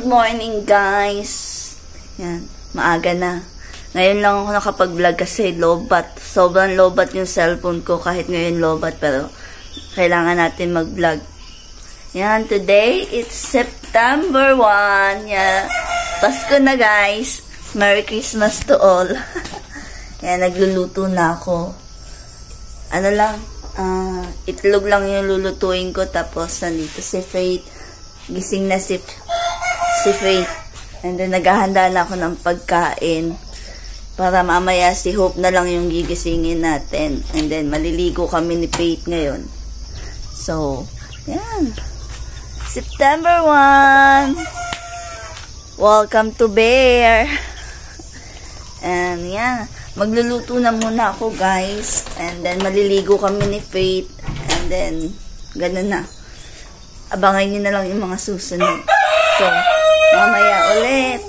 morning guys. Yan, maaga na. Ngayon lang ako nakapag-vlog kasi lobat. Sobrang lobat yung cellphone ko kahit ngayon lobat, pero kailangan natin mag-vlog. Yan, today it's September 1. Yan, Pasko na guys. Merry Christmas to all. Yan, nagluluto na ako. Ano lang, itlog lang yung lulutuin ko, tapos nandito si Faith. Gising na si Faith. And then naghahanda na ako ng pagkain para mamaya si Hope na lang yung gigisingin natin. And then maliligo kami ni Faith ngayon. So, yan. September 1. Welcome to Bear. And yan. Magluluto na muna ako guys. And then maliligo kami ni Faith. And then ganun na. Abangan nyo na lang yung mga susunod. So, mamaya ulit.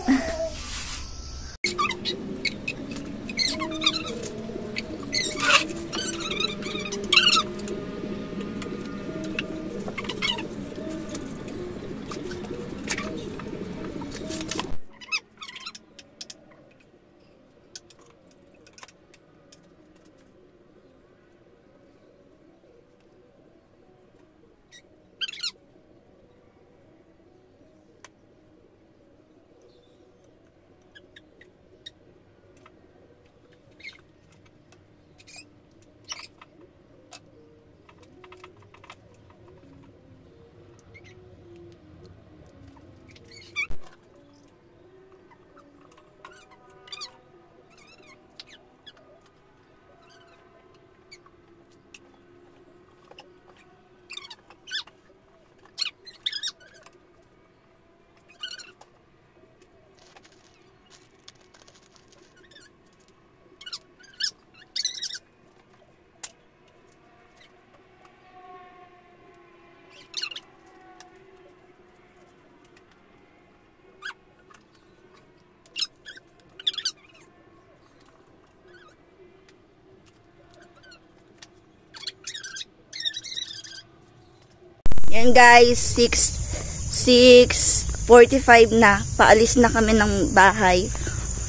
Yan guys, 6:45 na. Paalis na kami ng bahay.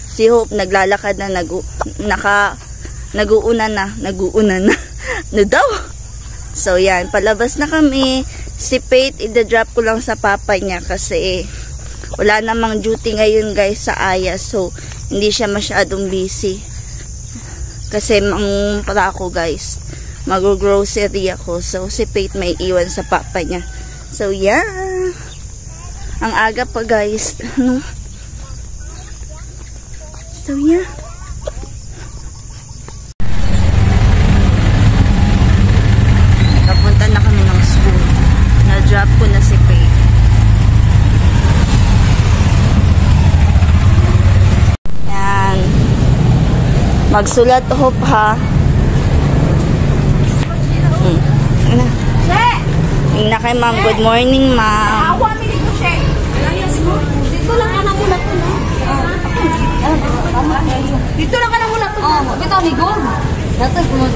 Si Hope naglalakad na, naguuna na. No daw? So yan, palabas na kami. Si Faith, ida-drop ko lang sa papa niya kasi wala namang duty ngayon guys sa Aya. So hindi siya masyadong busy. Kasi para ako guys, mag-grocery ako. So, si Faith may iwan sa papa niya. So, yeah. Ang aga pa, guys. Ano? So, yeah. Napunta na kami ng school. Na-drop ko na si Faith. Yan. Magsulat, Hope, ha? Tingnan na kay ma'am. Good morning, ma'am. Dito lang ka na muna to, no? Dito lang ka na muna to. Oh, bitaw ni Gord. Dato mo.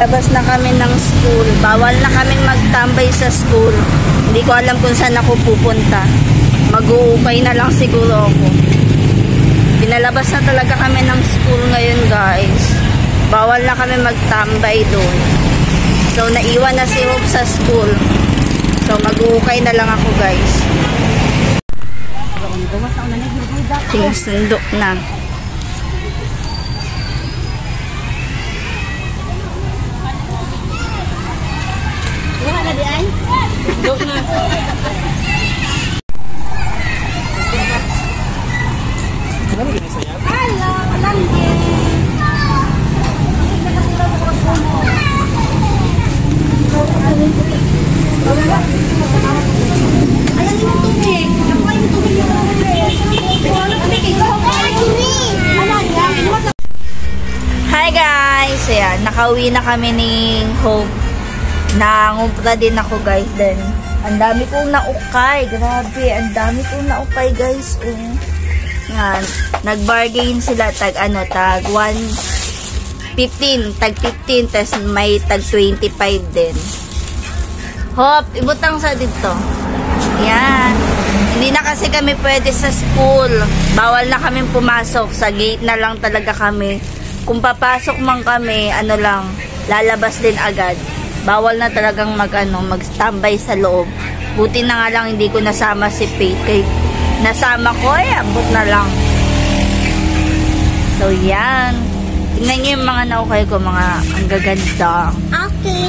Labas na kami ng school. Bawal na kaming magtambay sa school. Hindi ko alam kung saan ako pupunta. Mag-uukay na lang siguro ako. Pinalabas na talaga kami ng school ngayon guys. Bawal na kami magtambay doon. So naiwan na si Hope sa school. So mag-uukay na lang ako guys. Sinusundo na. Wala na di ay? Sundo na. Hello, Langge. Ayan yung tubig. Ako yung tubig yung Hi guys! Ayan, nakauwi na kami ni Hope. Nangumpra din ako guys. Then, ang dami kong naukay. Grabe, ang dami kong naukay guys. Yan. Nag-bargain sila tag 1 15, tag 15, tas may tag 25 din. Hop, ibutang sa dito. Yan. Hindi na kasi kami pwede sa school. Bawal na kami pumasok. Sa gate na lang talaga kami. Kung papasok man kami, ano lang, lalabas din agad. Bawal na talagang mag-standby sa loob. Buti na nga lang hindi ko nasama si Faith. Kay nasama ko, abot na lang. So, yan. Tingnan nyo yung mga naukay ko, mga ang gaganda. Okay.